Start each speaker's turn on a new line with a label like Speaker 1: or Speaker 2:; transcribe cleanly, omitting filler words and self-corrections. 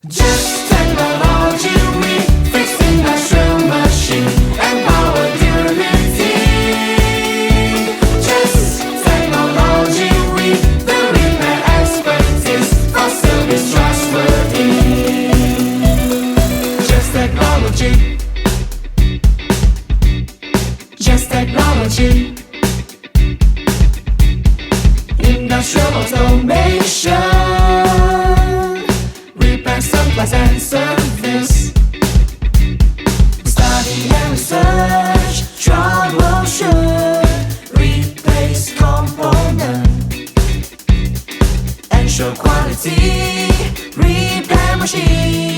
Speaker 1: Just technology, we fix industrial machine and power durability. Just technology, we the repair expertise for service trustworthy. Just technology. Just technology. Industrial automation. Supplies and service. Study and research, troubleshoot, replace component, ensure quality, repair machine.